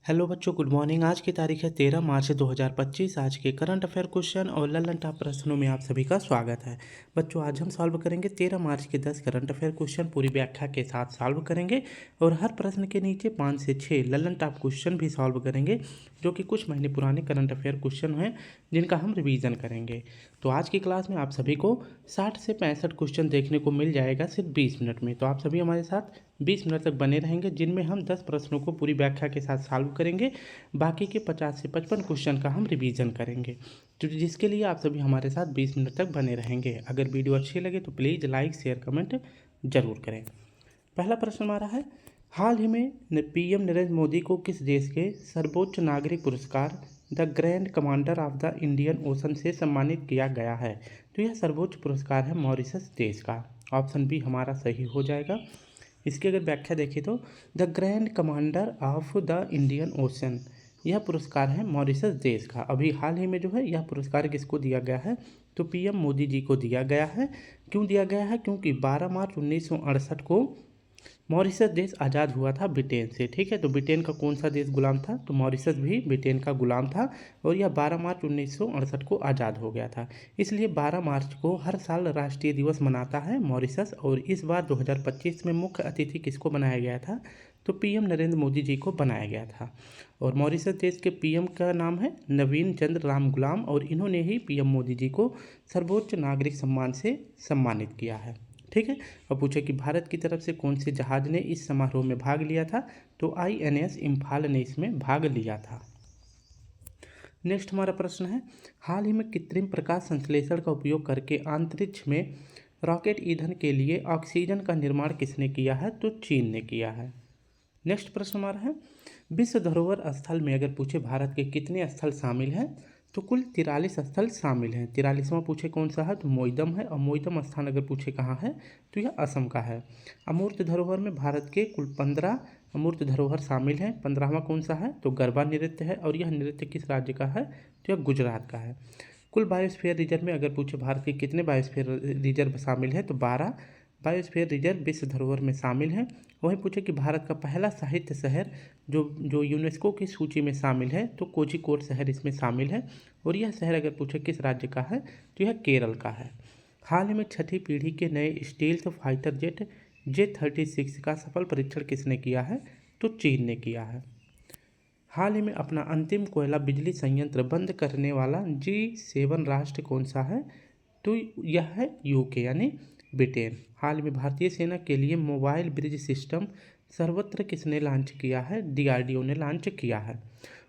Hello बच्चों, good morning. आज की तारीख है 13 मार्च 2025। आज के करंट अफेयर क्वेश्चन और ललन टॉप प्रश्नों में आप सभी का स्वागत है। बच्चों, आज हम सॉल्व करेंगे 13 मार्च के 10 करंट अफेयर क्वेश्चन पूरी व्याख्या के साथ सॉल्व करेंगे और हर प्रश्न के नीचे 5 से 6 ललन टॉप क्वेश्चन भी सॉल्व करेंगे, जो कि कुछ महीने पुराने करंट अफेयर क्वेश्चन हैं जिनका हम रिवीजन करेंगे। तो आज की क्लास में आप सभी को 60 से 65 क्वेश्चन देखने को मिल जाएगा सिर्फ 20 मिनट में। तो आप सभी हमारे साथ 20 मिनट तक बने रहेंगे, जिनमें हम 10 प्रश्नों को पूरी व्याख्या के साथ सॉल्व करेंगे। बाकी के 50 से 55 क्वेश्चन का हम रिवीजन करेंगे, तो जिसके लिए आप सभी हमारे साथ 20 मिनट तक बने रहेंगे। अगर वीडियो अच्छी लगे तो प्लीज़ लाइक शेयर कमेंट जरूर करें। पहला प्रश्न हमारा है, हाल ही में पीएम नरेंद्र मोदी को किस देश के सर्वोच्च नागरिक पुरस्कार the grand commander of the Indian ocean से सम्मानित किया गया है? तो यह सर्वोच्च पुरस्कार है मॉरिशस देश का। ऑप्शन बी हमारा सही हो जाएगा। इसकी अगर व्याख्या देखें तो the grand commander of the Indian ocean, यह पुरस्कार है मॉरिशस देश का। अभी हाल ही में जो है यह पुरस्कार किसको दिया गया है? तो पीएम मोदी जी को दिया गया है। क्यों दिया गया है? क्योंकि 12 मार्च 1968 को मॉरिशस देश आज़ाद हुआ था ब्रिटेन से। ठीक है, तो ब्रिटेन का कौन सा देश गुलाम था? तो मॉरिशस भी ब्रिटेन का गुलाम था और यह 12 मार्च 1968 को आज़ाद हो गया था। इसलिए 12 मार्च को हर साल राष्ट्रीय दिवस मनाता है मॉरिशस। और इस बार 2025 में मुख्य अतिथि किसको बनाया गया था? तो पीएम नरेंद्र मोदी जी को बनाया गया था। और मॉरिशस देश के पीएम का नाम है नवीन चंद्र राम गुलाम, और इन्होंने ही पीएम मोदी जी को सर्वोच्च नागरिक सम्मान से सम्मानित किया है। ठीक है, अब पूछे कि भारत की तरफ से कौन से जहाज ने इस समारोह में भाग लिया था? तो आईएनएस इम्फाल ने इसमें भाग लिया था। नेक्स्ट हमारा प्रश्न है, हाल ही में कृत्रिम प्रकाश संश्लेषण का उपयोग करके अंतरिक्ष में रॉकेट ईंधन के लिए ऑक्सीजन का निर्माण किसने किया है? तो चीन ने किया है। नेक्स्ट प्रश्न हमारा है, विश्व धरोहर स्थल में अगर पूछे भारत के कितने स्थल शामिल हैं? तो कुल 43 स्थल शामिल हैं। 43वां पूछे कौन सा है? तो मोइदम है। और मोइदम स्थान अगर पूछे कहाँ है? तो यह असम का है। अमूर्त धरोहर में भारत के कुल 15 अमूर्त धरोहर शामिल हैं। 15वां कौन सा है? तो गरबा नृत्य है, और यह नृत्य किस राज्य का है? तो यह गुजरात का है। कुल बायोस्फीयर रिजर्व में अगर पूछे भारत के कितने बायोस्फीयर रिजर्व शामिल है? तो 12 बायोस्फीयर रिजर्व विश्व धरोहर में शामिल हैं। वहीं पूछे कि भारत का पहला साहित्य शहर जो जो यूनेस्को की सूची में शामिल है, तो कोझिकोड शहर इसमें शामिल है। और यह शहर अगर पूछे किस राज्य का है? तो यह केरल का है। हाल ही में छठी पीढ़ी के नए स्टील्थ फाइटर जेट J-36 का सफल परीक्षण किसने किया है? तो चीन ने किया है। हाल ही में अपना अंतिम कोयला बिजली संयंत्र बंद करने वाला G7 राष्ट्र कौन सा है? तो यह है यूके यानी ब्रिटेन। हाल में भारतीय सेना के लिए मोबाइल ब्रिज सिस्टम सर्वत्र किसने लॉन्च किया है? डीआरडीओ ने लॉन्च किया है।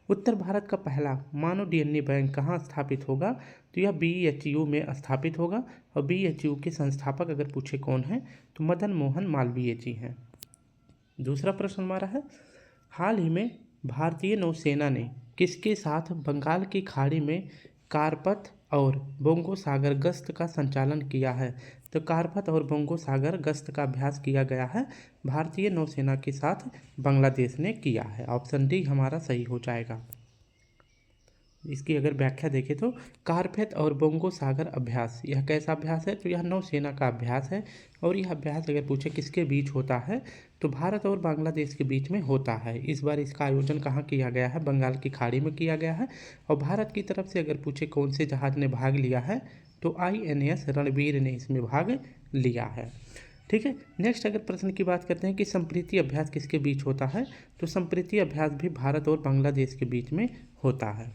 उत्तर भारत का पहला मानव डीएनए बैंक कहाँ स्थापित होगा? तो यह बीएचयू में स्थापित होगा। और बीएचयू के संस्थापक अगर पूछे कौन है? तो मदन मोहन मालवीय जी हैं। दूसरा प्रश्न हमारा है, हाल ही में भारतीय नौसेना ने किसके साथ बंगाल की खाड़ी में कारपथ और बोंगो सागर गश्त का संचालन किया है? तो कारपथ और बोंगो सागर गश्त का अभ्यास किया गया है भारतीय नौसेना के साथ बांग्लादेश ने किया है। ऑप्शन डी हमारा सही हो जाएगा। इसकी अगर व्याख्या देखें तो कारपेथ और बोंगो सागर अभ्यास यह कैसा अभ्यास है? तो यह नौसेना का अभ्यास है। और यह अभ्यास अगर पूछे किसके बीच होता है? तो भारत और बांग्लादेश के बीच में होता है। इस बार इसका आयोजन कहाँ किया गया है? बंगाल की खाड़ी में किया गया है। और भारत की तरफ से अगर पूछे कौन से जहाज ने भाग लिया है? तो आईएनएस रणवीर ने इसमें भाग लिया है। ठीक है, नेक्स्ट अगर प्रश्न की बात करते हैं कि संप्रीति अभ्यास किसके बीच होता है? तो संप्रीति अभ्यास भी भारत और बांग्लादेश के बीच में होता है।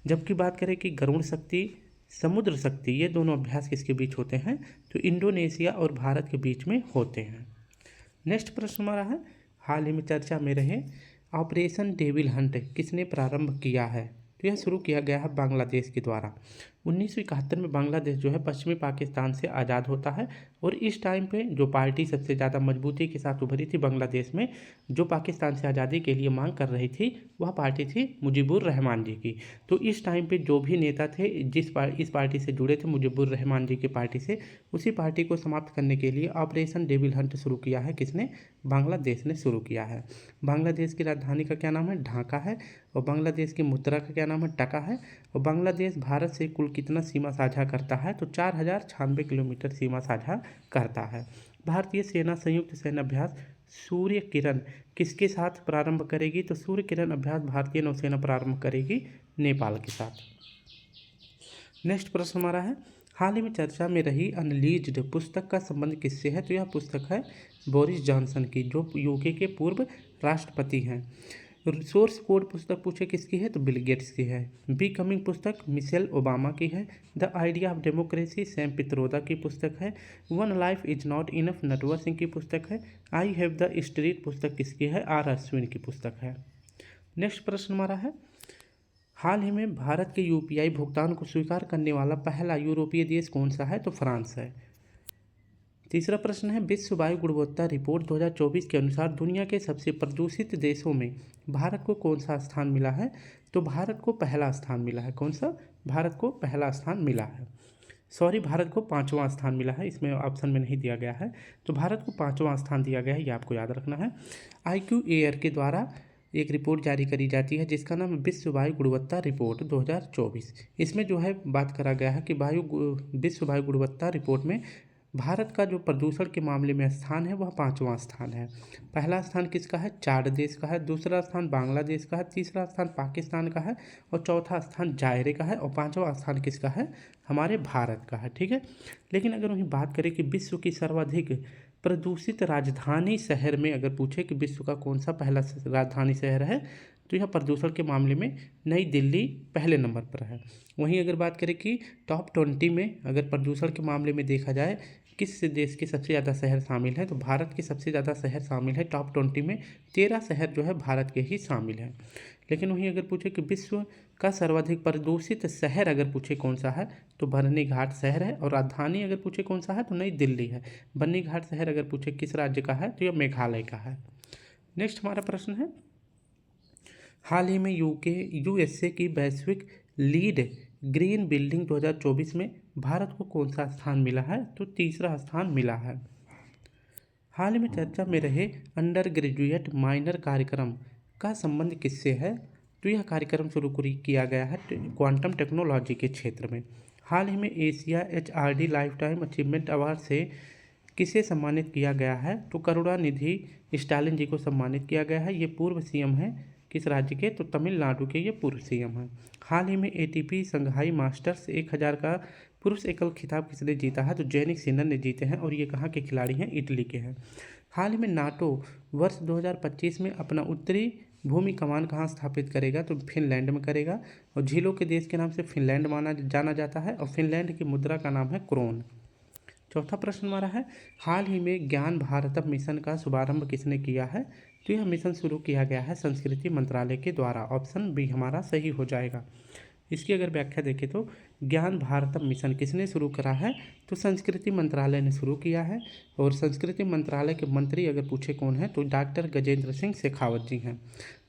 जबकि बात करें कि गरुड़ शक्ति समुद्र शक्ति, ये दोनों अभ्यास किसके बीच होते हैं? तो इंडोनेशिया और भारत के बीच में होते हैं। नेक्स्ट प्रश्न हमारा है, हाल ही में चर्चा में रहे ऑपरेशन डेविल हंट किसने प्रारंभ किया है? तो यह शुरू किया गया है बांग्लादेश के द्वारा। 1971 में बांग्लादेश जो है पश्चिमी पाकिस्तान से आज़ाद होता है। और इस टाइम पे जो पार्टी सबसे ज़्यादा मजबूती के साथ उभरी थी बांग्लादेश में, जो पाकिस्तान से आज़ादी के लिए मांग कर रही थी, वह पार्टी थी मुजीबुर रहमान जी की। तो इस टाइम पे जो भी नेता थे इस पार्टी से जुड़े थे, मुजीबुर रहमान जी की पार्टी से, उसी पार्टी को समाप्त करने के लिए ऑपरेशन डेविल हंट शुरू किया है। किसने? बांग्लादेश ने शुरू किया है। बांग्लादेश की राजधानी का क्या नाम है? ढाका है। और बांग्लादेश की मुद्रा का क्या नाम है? टका है। और बांग्लादेश भारत से कुल कितना सीमा साझा करता है? तो 4096 किलोमीटर सीमा साझा करता है। भारतीय सेना संयुक्त सैन्य अभ्यास सूर्य किरण किसके साथ प्रारंभ करेगी? तो सूर्य किरण अभ्यास भारतीय नौसेना प्रारंभ करेगी नेपाल के साथ। नेक्स्ट प्रश्न हमारा है, हाल ही में चर्चा में रही अनलीज्ड पुस्तक का संबंध किससे है? तो यह पुस्तक है बोरिस जॉनसन की, जो यूके के पूर्व राष्ट्रपति हैं। सोर्स कोड पुस्तक पूछे किसकी है? तो बिल गेट्स की है। बी कमिंग पुस्तक मिशेल ओबामा की है। The idea of democracy Sam Pitroda की पुस्तक है। One life is not enough Natwar Singh की पुस्तक है। आई हैव द स्ट्रीट पुस्तक किसकी है? आर अश्विन की पुस्तक है। नेक्स्ट प्रश्न हमारा है, हाल ही में भारत के यूपीआई भुगतान को स्वीकार करने वाला पहला यूरोपीय देश कौन सा है? तो फ्रांस है। तीसरा प्रश्न है, विश्व वायु गुणवत्ता रिपोर्ट 2024 के अनुसार दुनिया के सबसे प्रदूषित देशों में भारत को कौन सा स्थान मिला है? तो भारत को पहला स्थान मिला है। कौन सा? भारत को पहला स्थान मिला है। सॉरी, भारत को 5वां स्थान मिला है, इसमें ऑप्शन में नहीं दिया गया है। तो भारत को 5वां स्थान दिया गया है, ये आपको याद रखना है। IQAir के द्वारा एक रिपोर्ट जारी करी जाती है जिसका नाम है विश्व वायु गुणवत्ता रिपोर्ट 2024। इसमें जो है बात करा गया है कि विश्व वायु गुणवत्ता रिपोर्ट में भारत का जो प्रदूषण के मामले में स्थान है वह 5वां स्थान है। पहला स्थान किसका है? चाड देश का है। दूसरा स्थान बांग्लादेश का है। तीसरा स्थान पाकिस्तान का है और चौथा स्थान जायरे का है और 5वां स्थान किसका है? हमारे भारत का है। ठीक है, लेकिन अगर वहीं बात करें कि विश्व की सर्वाधिक प्रदूषित राजधानी शहर में अगर पूछे कि विश्व का कौन सा पहला राजधानी शहर है, तो यह प्रदूषण के मामले में नई दिल्ली पहले नंबर पर है। वहीं अगर बात करें कि टॉप 20 में अगर प्रदूषण के मामले में देखा जाए किस देश के सबसे ज़्यादा शहर शामिल हैं, तो भारत के सबसे ज़्यादा शहर शामिल है। टॉप 20 में 13 शहर जो है भारत के ही शामिल हैं। लेकिन वहीं अगर पूछे कि विश्व का सर्वाधिक प्रदूषित शहर अगर पूछे कौन सा है, तो बरनी घाट शहर है। और राजधानी अगर पूछे कौन सा है, तो नई दिल्ली है। बरनी घाट शहर अगर पूछे किस राज्य का है, तो यह मेघालय का है। नेक्स्ट हमारा प्रश्न है, हाल ही में USA की वैश्विक लीड ग्रीन बिल्डिंग 2024 में भारत को कौन सा स्थान मिला है? तो तीसरा स्थान मिला है। हाल ही में चर्चा में रहे अंडर ग्रेजुएट माइनर कार्यक्रम का संबंध किससे है? तो यह कार्यक्रम शुरू किया गया है क्वांटम टेक्नोलॉजी के क्षेत्र में। हाल ही में Asia HRD life time achievement award से किसे सम्मानित किया गया है? तो करुणानिधि स्टालिन जी को सम्मानित किया गया है। ये पूर्व CM है किस राज्य के? तो तमिलनाडु के ये पूर्व CM हैं। हाल ही में ATP संघाई मास्टर्स 1000 का पुरुष एकल खिताब किसने जीता है? तो जैनिक सिन्नर ने जीते हैं और ये कहाँ के खिलाड़ी हैं? इटली के हैं। हाल ही में नाटो वर्ष 2025 में अपना उत्तरी भूमि कमान कहाँ स्थापित करेगा? तो फिनलैंड में करेगा और झीलों के देश के नाम से फिनलैंड जाना जाता है और फिनलैंड की मुद्रा का नाम है क्रोन। चौथा प्रश्न हमारा है, हाल ही में ज्ञान भारतम मिशन का शुभारंभ किसने किया है? तो यह मिशन शुरू किया गया है संस्कृति मंत्रालय के द्वारा। ऑप्शन बी हमारा सही हो जाएगा। इसकी अगर व्याख्या देखें तो ज्ञान भारतम मिशन किसने शुरू करा है? तो संस्कृति मंत्रालय ने शुरू किया है। और संस्कृति मंत्रालय के मंत्री अगर पूछे कौन है, तो डॉक्टर गजेंद्र सिंह शेखावत जी हैं।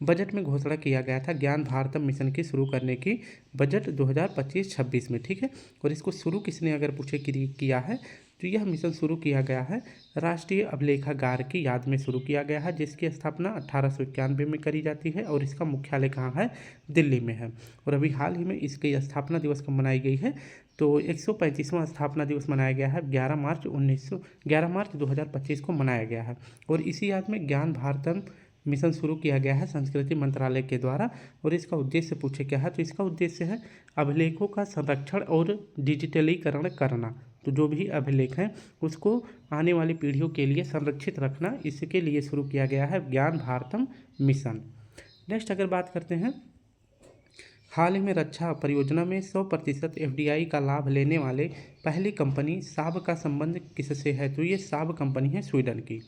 बजट में घोषणा किया गया था ज्ञान भारतम मिशन की शुरू करने की, बजट 2025-26 में। ठीक है, और इसको शुरू किसने अगर पूछे किया है, तो यह मिशन शुरू किया गया है राष्ट्रीय अभिलेखागार की याद में शुरू किया गया है, जिसकी स्थापना 1891 में करी जाती है और इसका मुख्यालय कहाँ है? दिल्ली में है। और अभी हाल ही में इसकी स्थापना दिवस कब मनाई गई है? तो 135वां स्थापना दिवस मनाया गया है 11 मार्च 2025 को मनाया गया है। और इसी याद में ज्ञान भारतम मिशन शुरू किया गया है संस्कृति मंत्रालय के द्वारा। और इसका उद्देश्य पूछे क्या है, तो इसका उद्देश्य है अभिलेखों का संरक्षण और डिजिटलीकरण करना। तो जो भी अभिलेख हैं उसको आने वाली पीढ़ियों के लिए संरक्षित रखना, इसके लिए शुरू किया गया है ज्ञान भारतम मिशन। नेक्स्ट अगर बात करते हैं, हाल ही में रक्षा परियोजना में 100% FDI का लाभ लेने वाले पहली कंपनी साब का संबंध किससे है? तो ये साब कंपनी है स्वीडन की।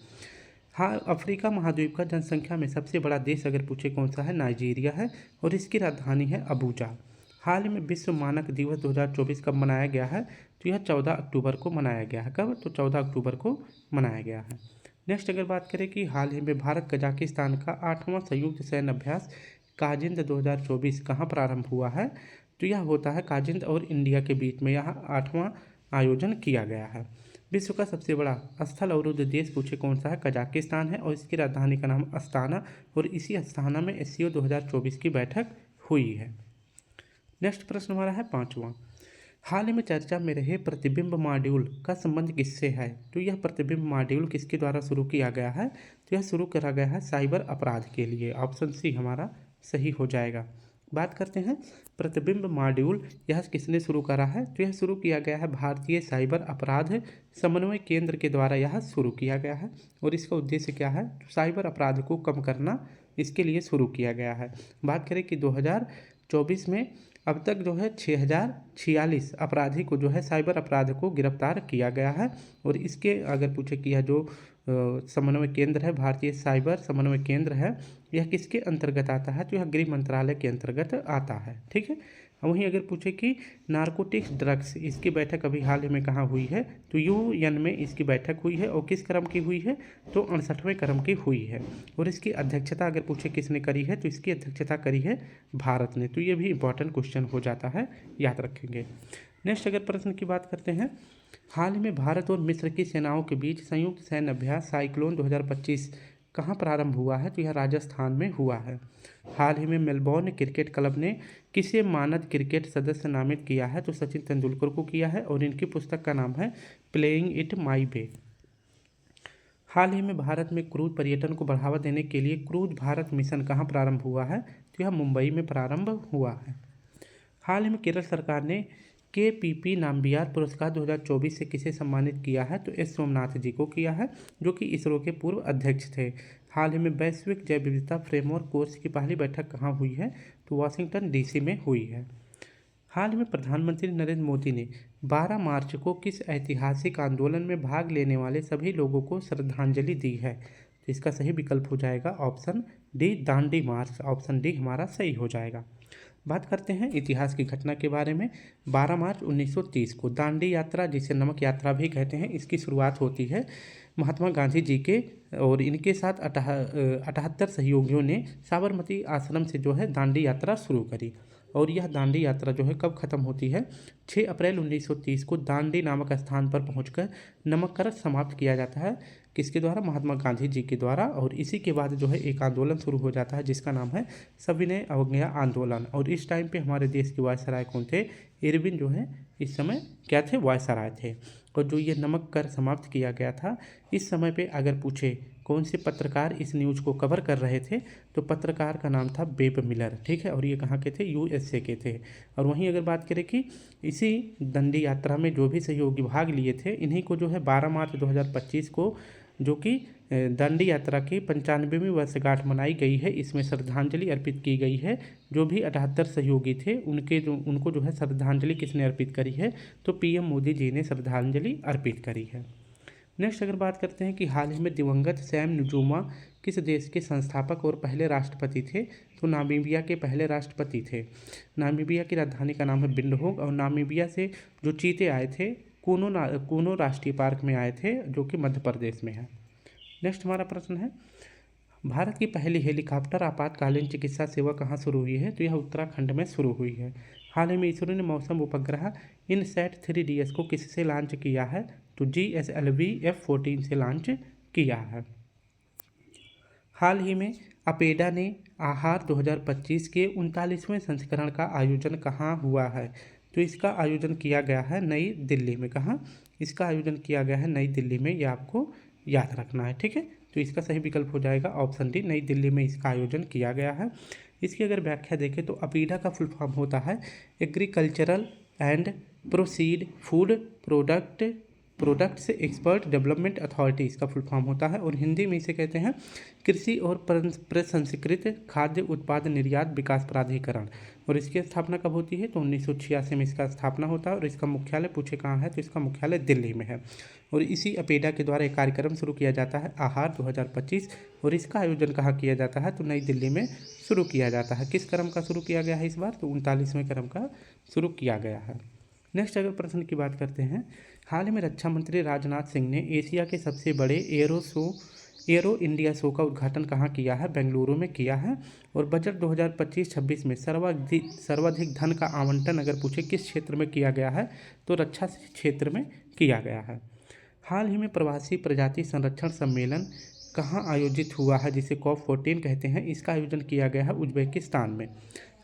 हाँ, अफ्रीका महाद्वीप का जनसंख्या में सबसे बड़ा देश अगर पूछे कौन सा है? नाइजीरिया है और इसकी राजधानी है अबूजा। हाल ही में विश्व मानक दिवस 2024 कब मनाया गया है? तो यह 14 अक्टूबर को मनाया गया है। कब? तो 14 अक्टूबर को मनाया गया है। नेक्स्ट अगर बात करें कि हाल ही में भारत कजाकिस्तान का 8वां संयुक्त सैन्य अभ्यास काजिंद 2024 कहाँ प्रारंभ हुआ है? तो यह होता है काजिंद और इंडिया के बीच में, यह 8वां आयोजन किया गया है। विश्व का सबसे बड़ा स्थल अवरुद्ध देश पूछे कौन सा है? कजाकिस्तान है और इसकी राजधानी का नाम अस्ताना, और इसी अस्ताना में SCO 2024 की बैठक हुई है। नेक्स्ट प्रश्न हमारा है 5वां, हाल ही में चर्चा में रहे प्रतिबिंब मॉड्यूल का संबंध किससे है? तो यह प्रतिबिंब मॉड्यूल किसके द्वारा शुरू किया गया है? तो यह शुरू करा गया है साइबर अपराध के लिए। ऑप्शन सी हमारा सही हो जाएगा। बात करते हैं प्रतिबिंब मॉड्यूल यह किसने शुरू करा है? तो यह शुरू किया गया है भारतीय साइबर अपराध समन्वय केंद्र के द्वारा यह शुरू किया गया है। और इसका उद्देश्य क्या है? तो साइबर अपराध को कम करना इसके लिए शुरू किया गया है। बात करें कि 2024 में अब तक जो है 6046 अपराधी को जो है साइबर अपराध को गिरफ्तार किया गया है। और इसके अगर पूछे कि यह जो समन्वय केंद्र है, भारतीय साइबर समन्वय केंद्र है, यह किसके अंतर्गत आता है? तो यह गृह मंत्रालय के अंतर्गत आता है। ठीक है। वहीं अगर पूछे कि नारकोटिक्स ड्रग्स इसकी बैठक अभी हाल ही में कहाँ हुई है? तो UN में इसकी बैठक हुई है। और किस क्रम की हुई है? तो 68वें क्रम की हुई है। और इसकी अध्यक्षता अगर पूछे किसने करी है? तो इसकी अध्यक्षता करी है भारत ने। तो ये भी इंपॉर्टेंट क्वेश्चन हो जाता है, याद रखेंगे। नेक्स्ट अगर प्रश्न की बात करते हैं, हाल ही में भारत और मिस्र की सेनाओं के बीच संयुक्त सैन्य अभ्यास साइक्लोन 2025 कहाँ प्रारंभ हुआ है? तो यह राजस्थान में हुआ है। हाल ही में मेलबोर्न क्रिकेट क्लब ने किसे मानद क्रिकेट सदस्य नामित किया है? तो सचिन तेंदुलकर को किया है। और इनकी पुस्तक का नाम है प्लेइंग इट माई वे। हाल ही में भारत में क्रूज पर्यटन को बढ़ावा देने के लिए क्रूज भारत मिशन कहाँ प्रारंभ हुआ है? तो यह मुंबई में प्रारंभ हुआ है। हाल ही में केरल सरकार ने KPP नाम्बियार पुरस्कार 2024 से किसे सम्मानित किया है? तो S सोमनाथ जी को किया है, जो कि इसरो के पूर्व अध्यक्ष थे। हाल ही में वैश्विक जैव विविधता फ्रेमवर्क कोर्स की पहली बैठक कहाँ हुई है? तो वाशिंगटन DC में हुई है। हाल ही में प्रधानमंत्री नरेंद्र मोदी ने 12 मार्च को किस ऐतिहासिक आंदोलन में भाग लेने वाले सभी लोगों को श्रद्धांजलि दी है? तो इसका सही विकल्प हो जाएगा ऑप्शन डी, दांडी मार्च। ऑप्शन डी हमारा सही हो जाएगा। बात करते हैं इतिहास की घटना के बारे में। 12 मार्च 1930 को दांडी यात्रा, जिसे नमक यात्रा भी कहते हैं, इसकी शुरुआत होती है महात्मा गांधी जी के और इनके साथ 78 सहयोगियों ने साबरमती आश्रम से जो है दांडी यात्रा शुरू करी। और यह दांडी यात्रा जो है कब खत्म होती है? 6 अप्रैल 1930 को दांडी नामक स्थान पर पहुंचकर नमक समाप्त किया जाता है। किसके द्वारा? महात्मा गांधी जी के द्वारा। और इसी के बाद जो है एक आंदोलन शुरू हो जाता है जिसका नाम है सविनय अवज्ञा आंदोलन। और इस टाइम पे हमारे देश के वायसराय कौन थे? इरविन जो है इस समय क्या थे? वायसराय थे। और जो ये नमक कर समाप्त किया गया था, इस समय पे अगर पूछे कौन से पत्रकार इस न्यूज़ को कवर कर रहे थे, तो पत्रकार का नाम था बेब मिलर। ठीक है। और ये कहाँ के थे? USA के थे। और वहीं अगर बात करें कि इसी दांडी यात्रा में जो भी सहयोगी भाग लिए थे, इन्हीं को जो है 12 मार्च 2025 को जो कि दांडी यात्रा की 95वीं वर्षगांठ मनाई गई है, इसमें श्रद्धांजलि अर्पित की गई है। जो भी 78 सहयोगी थे उनको जो है श्रद्धांजलि किसने अर्पित करी है? तो PM मोदी जी ने श्रद्धांजलि अर्पित करी है। नेक्स्ट अगर बात करते हैं कि हाल ही में दिवंगत सैम नुजूमा किस देश के संस्थापक और पहले राष्ट्रपति थे? तो नामीबिया के पहले राष्ट्रपति थे। नामीबिया की राजधानी का नाम है विंडहोक। और नामीबिया से जो चीते आए थे कूनो राष्ट्रीय पार्क में आए थे, जो कि मध्य प्रदेश में है। नेक्स्ट हमारा प्रश्न है, भारत की पहली हेलीकॉप्टर आपातकालीन चिकित्सा सेवा कहाँ शुरू हुई है? तो यह उत्तराखंड में शुरू हुई है। हाल ही में इसरो ने मौसम उपग्रह INSAT 3DS को किससे लॉन्च किया है? तो GSLV F-14 से लॉन्च किया है। हाल ही में अपेडा ने आहार 2025 के 39वें संस्करण का आयोजन कहाँ हुआ है? तो इसका आयोजन किया गया है नई दिल्ली में। कहाँ इसका आयोजन किया गया है? नई दिल्ली में। ये आपको याद रखना है। ठीक है। तो इसका सही विकल्प हो जाएगा ऑप्शन डी, नई दिल्ली में इसका आयोजन किया गया है। इसकी अगर व्याख्या देखें तो अपेडा का फुल फॉर्म होता है agricultural and proceed food products expert development authority, इसका फुल फॉर्म होता है। और हिंदी में इसे कहते हैं कृषि और प्रसंस्कृत खाद्य उत्पाद निर्यात विकास प्राधिकरण। और इसकी स्थापना कब होती है? तो 1986 में इसका स्थापना होता है। और इसका मुख्यालय पूछे कहाँ है? तो इसका मुख्यालय दिल्ली में है। और इसी अपेडा के द्वारा एक कार्यक्रम शुरू किया जाता है आहार 2025। और इसका आयोजन कहाँ किया जाता है? तो नई दिल्ली में शुरू किया जाता है। किस क्रम का शुरू किया गया है इस बार? तो 39वें क्रम का शुरू किया गया है। नेक्स्ट अगर प्रश्न की बात करते हैं, हाल ही में रक्षा मंत्री राजनाथ सिंह ने एशिया के सबसे बड़े एरो इंडिया शो का उद्घाटन कहाँ किया है? बेंगलुरु में किया है। और बजट 2025-26 में सर्वाधिक धन का आवंटन अगर पूछे किस क्षेत्र में किया गया है? तो रक्षा क्षेत्र में किया गया है। हाल ही में प्रवासी प्रजाति संरक्षण सम्मेलन कहाँ आयोजित हुआ है, जिसे COP14 कहते हैं? इसका आयोजन किया गया है उज्बेकिस्तान में।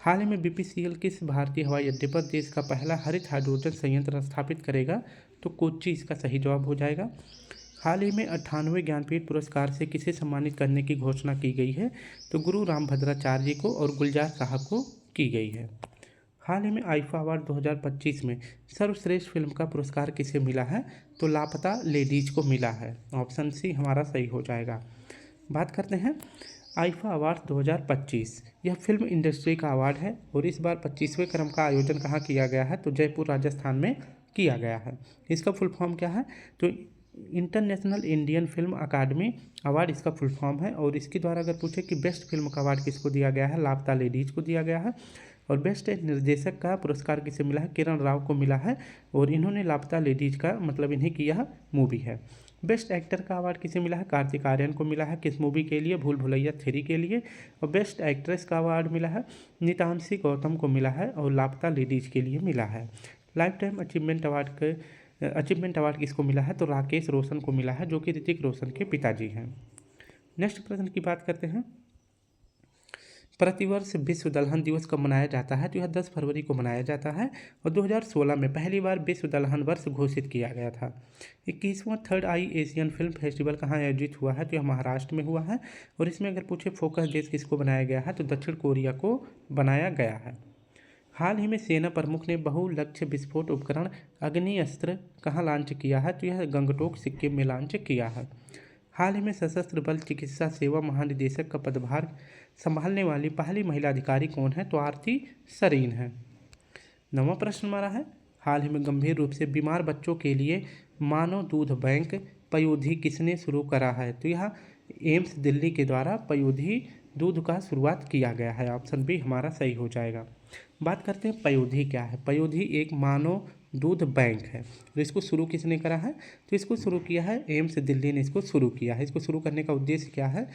हाल ही में बीपीसीएल किस भारतीय हवाई अड्डे पर देश का पहला हरित हाइड्रोजन संयंत्र स्थापित करेगा? तो कोच्चि इसका सही जवाब हो जाएगा। हाल ही में 98वें ज्ञानपीठ पुरस्कार से किसे सम्मानित करने की घोषणा की गई है? तो गुरु रामभद्राचार्य जी को और गुलजार साहब को की गई है। हाल ही में आईफा अवार्ड 2025 में सर्वश्रेष्ठ फिल्म का पुरस्कार किसे मिला है? तो लापता लेडीज को मिला है। ऑप्शन सी हमारा सही हो जाएगा। बात करते हैं आईफा अवार्ड 2025। यह फिल्म इंडस्ट्री का अवार्ड है और इस बार 25वें क्रम का आयोजन कहाँ किया गया है? तो जयपुर राजस्थान में किया गया है। इसका फुल फॉर्म क्या है? तो इंटरनेशनल इंडियन फिल्म अकादमी अवार्ड इसका फुल फॉर्म है। और इसके द्वारा अगर पूछे कि बेस्ट फिल्म का अवार्ड किसको दिया गया है? लापता लेडीज को दिया गया है। और बेस्ट निर्देशक का पुरस्कार किसे मिला है? किरण राव को मिला है। और इन्होंने लापता लेडीज का मतलब इन्हीं की यह मूवी है। बेस्ट एक्टर का अवार्ड किसे मिला है? कार्तिक आर्यन को मिला है। किस मूवी के लिए? भूल भुलैया 3 के लिए। और बेस्ट एक्ट्रेस का अवार्ड मिला है नितांशी गौतम को मिला है और लापता लेडीज के लिए मिला है। लाइफ टाइम अचीवमेंट अवार्ड किसको मिला है? तो राकेश रोशन को मिला है, जो कि ऋतिक रोशन के पिताजी हैं। नेक्स्ट प्रश्न की बात करते हैं। प्रतिवर्ष विश्व दलहन दिवस कब मनाया जाता है? तो यह 10 फरवरी को मनाया जाता है। और 2016 में पहली बार विश्व दलहन वर्ष घोषित किया गया था। 21वां थर्ड आई एशियन फिल्म फेस्टिवल कहाँ आयोजित हुआ है? तो यह महाराष्ट्र में हुआ है। और इसमें अगर पूछे फोकस देश किसको बनाया गया है? तो दक्षिण कोरिया को बनाया गया है। हाल ही में सेना प्रमुख ने बहुलक्ष्य विस्फोट उपकरण अग्निअस्त्र कहाँ लॉन्च किया है? तो यह गंगटोक सिक्किम में लॉन्च किया है। हाल ही में सशस्त्र बल चिकित्सा सेवा महानिदेशक का पदभार संभालने वाली पहली महिला अधिकारी कौन है? तो आरती सरीन है। 9वां प्रश्न हमारा है, हाल ही में गंभीर रूप से बीमार बच्चों के लिए मानव दूध बैंक पयोधी किसने शुरू करा है? तो यह एम्स दिल्ली के द्वारा पयोधी दूध का शुरुआत किया गया है। ऑप्शन बी हमारा सही हो जाएगा। बात करते हैं पयोधी क्या है। पयोधी एक मानव दूध बैंक है। तो इसको शुरू किसने करा है? तो इसको शुरू किया है एम्स दिल्ली ने इसको शुरू किया है। इसको शुरू करने का उद्देश्य क्या है?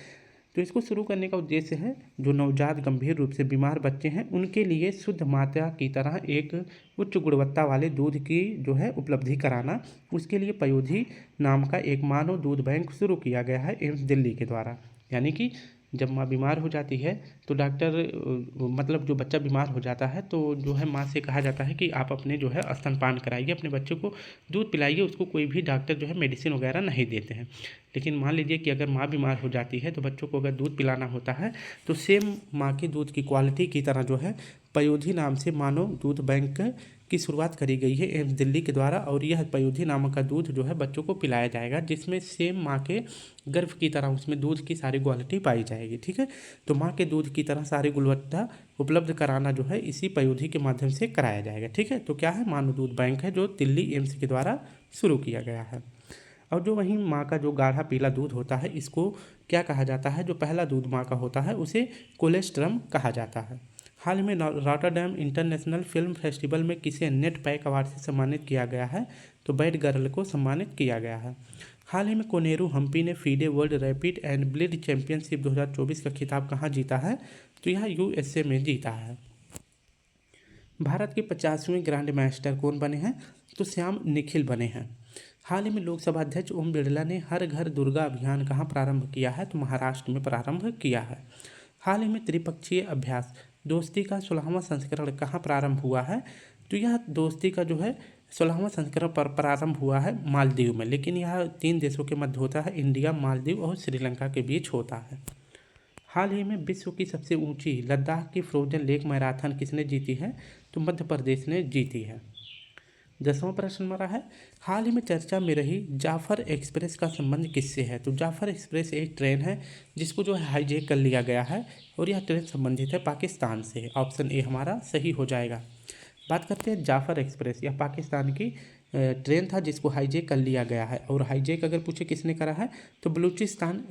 तो इसको शुरू करने का उद्देश्य है जो नवजात गंभीर रूप से बीमार बच्चे हैं उनके लिए शुद्ध मात्रा की तरह एक उच्च गुणवत्ता वाले दूध की जो है उपलब्धि कराना। उसके लिए पयोधी नाम का एक मानव दूध बैंक शुरू किया गया है एम्स दिल्ली के द्वारा। यानी कि जब माँ बीमार हो जाती है तो डॉक्टर मतलब जो बच्चा बीमार हो जाता है तो जो है माँ से कहा जाता है कि आप अपने जो है स्तनपान कराइए, अपने बच्चे को दूध पिलाइए। उसको कोई भी डॉक्टर जो है मेडिसिन वगैरह नहीं देते हैं। लेकिन मान लीजिए कि अगर माँ बीमार हो जाती है तो बच्चों को अगर दूध पिलाना होता है तो सेम माँ के दूध की क्वालिटी की तरह जो है पयोधी नाम से मानव दूध बैंक की शुरुआत करी गई है एम्स दिल्ली के द्वारा। और यह पयोधी नामक का दूध जो है बच्चों को पिलाया जाएगा, जिसमें सेम माँ के गर्भ की तरह उसमें दूध की सारी क्वालिटी पाई जाएगी। ठीक है, तो माँ के दूध की तरह सारी गुणवत्ता उपलब्ध कराना जो है इसी पयोधी के माध्यम से कराया जाएगा। ठीक है, तो क्या है? मानव दूध बैंक है जो दिल्ली एम्स के द्वारा शुरू किया गया है। और जो वहीं माँ का जो गाढ़ा पीला दूध होता है इसको क्या कहा जाता है? जो पहला दूध माँ का होता है उसे कोलेस्ट्रम कहा जाता है। हाल ही में रॉटरडैम इंटरनेशनल फिल्म फेस्टिवल में किसे नेट पैक अवार्ड से सम्मानित किया गया है? तो बैड गर्ल को सम्मानित किया गया है। हाल ही में कोनेरू हम्पी ने FIDE world rapid and bleed championship 2024 का खिताब कहाँ जीता है? तो यह यूएसए में जीता है। भारत के 50वें ग्रैंड मास्टर कौन बने हैं? तो श्याम निखिल बने हैं। हाल ही में लोकसभा अध्यक्ष ओम बिरला ने हर घर दुर्गा अभियान कहाँ प्रारंभ किया है? तो महाराष्ट्र में प्रारंभ किया है। हाल ही में त्रिपक्षीय अभ्यास दोस्ती का 16वां संस्करण कहाँ प्रारंभ हुआ है? तो यह दोस्ती का जो है 16वां संस्करण पर प्रारंभ हुआ है मालदीव में। लेकिन यह 3 देशों के मध्य होता है, इंडिया, मालदीव और श्रीलंका के बीच होता है। हाल ही में विश्व की सबसे ऊंची लद्दाख की फ्रोजन लेक मैराथन किसने जीती है? तो मध्य प्रदेश ने जीती है। 10वां प्रश्न हमारा है, हाल ही में चर्चा में रही जाफर एक्सप्रेस का संबंध किससे है? तो जाफर एक्सप्रेस एक ट्रेन है जिसको जो है हाईजैक कर लिया गया है और यह ट्रेन संबंधित है पाकिस्तान से। ऑप्शन ए हमारा सही हो जाएगा। बात करते हैं जाफर एक्सप्रेस, यह पाकिस्तान की ट्रेन था जिसको हाईजैक कर लिया गया है। और हाईजैक अगर पूछे किसने करा है? तो बलूचिस्तान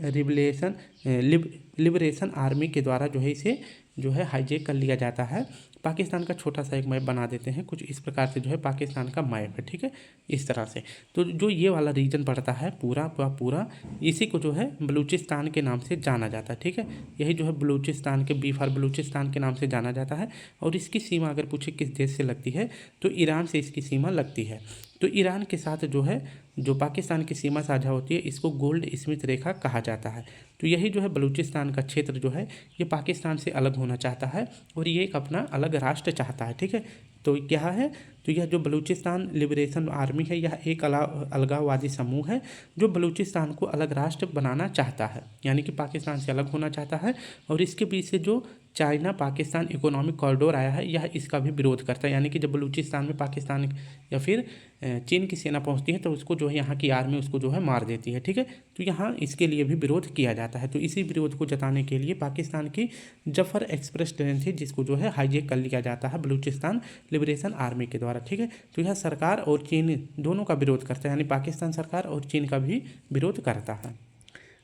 लिबरेशन आर्मी के द्वारा जो है इसे जो है हाईजैक कर लिया जाता है। पाकिस्तान का छोटा सा एक मैप बना देते हैं कुछ इस प्रकार से, जो है पाकिस्तान का मैप है। ठीक है, इस तरह से। तो जो ये वाला रीजन पड़ता है पूरा इसी को जो है बलूचिस्तान के नाम से जाना जाता है। ठीक है, यही जो है बलूचिस्तान के बी फॉर बलूचिस्तान के नाम से जाना जाता है। और इसकी सीमा अगर पूछे किस देश से लगती है तो ईरान से इसकी सीमा लगती है। तो ईरान के साथ जो है जो पाकिस्तान की सीमा साझा होती है इसको गोल्ड स्मिथ रेखा कहा जाता है। तो यही जो है बलूचिस्तान का क्षेत्र जो है ये पाकिस्तान से अलग होना चाहता है और ये एक अपना अलग राष्ट्र चाहता है। ठीक है, तो क्या है, तो यह जो बलूचिस्तान लिबरेशन आर्मी है यह एक अलगाववादी समूह है जो बलूचिस्तान को अलग राष्ट्र बनाना चाहता है, यानी कि पाकिस्तान से अलग होना चाहता है। और इसके पीछे जो चाइना पाकिस्तान इकोनॉमिक कॉरिडोर आया है यह इसका भी विरोध करता है, यानी कि जब बलूचिस्तान में पाकिस्तान या फिर चीन की सेना पहुंचती है तो उसको जो है यहाँ की आर्मी उसको जो है मार देती है। ठीक है, तो यहाँ इसके लिए भी विरोध किया जाता है। तो इसी विरोध को जताने के लिए पाकिस्तान की जफर एक्सप्रेस ट्रेन थी जिसको जो है हाईजैक कर लिया जाता है बलूचिस्तान लिबरेशन आर्मी के द्वारा। ठीक है, तो यह सरकार और चीन दोनों का विरोध करता है, यानी पाकिस्तान सरकार और चीन का भी विरोध करता है।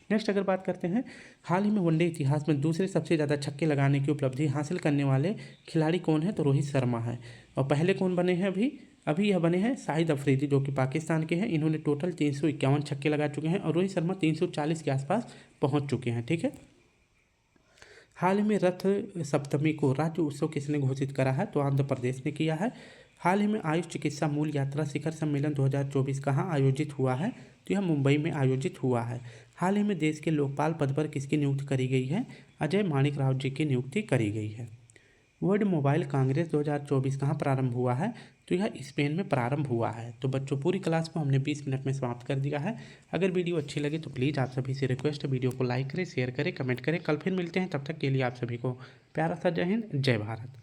नेक्स्ट अगर बात करते हैं, हाल ही में वनडे इतिहास में दूसरे सबसे ज़्यादा छक्के लगाने की उपलब्धि हासिल करने वाले खिलाड़ी कौन है, तो रोहित शर्मा है। और पहले कौन बने हैं, अभी यह बने हैं शाहिद अफरीदी जो कि पाकिस्तान के हैं। इन्होंने टोटल 351 छक्के लगा चुके हैं और रोहित शर्मा 340 के आसपास पहुंच चुके हैं। ठीक है, हाल ही में रथ सप्तमी को राज्य उत्सव किसने घोषित करा है, तो आंध्र प्रदेश ने किया है। हाल ही में आयुष चिकित्सा मूल यात्रा शिखर सम्मेलन 2024 कहाँ आयोजित हुआ है, तो यह मुंबई में आयोजित हुआ है। हाल ही में देश के लोकपाल पद पर किसकी नियुक्ति करी गई है, अजय माणिक राव जी की नियुक्ति करी गई है। वर्ल्ड मोबाइल कांग्रेस 2024 कहाँ प्रारंभ हुआ है, तो यह स्पेन में प्रारंभ हुआ है। तो बच्चों पूरी क्लास को हमने 20 मिनट में समाप्त कर दिया है। अगर वीडियो अच्छी लगी तो प्लीज़ आप सभी से रिक्वेस्ट है वीडियो को लाइक करें, शेयर करें, कमेंट करें। कल फिर मिलते हैं, तब तक के लिए आप सभी को प्यारा सा जय हिंद, जय भारत।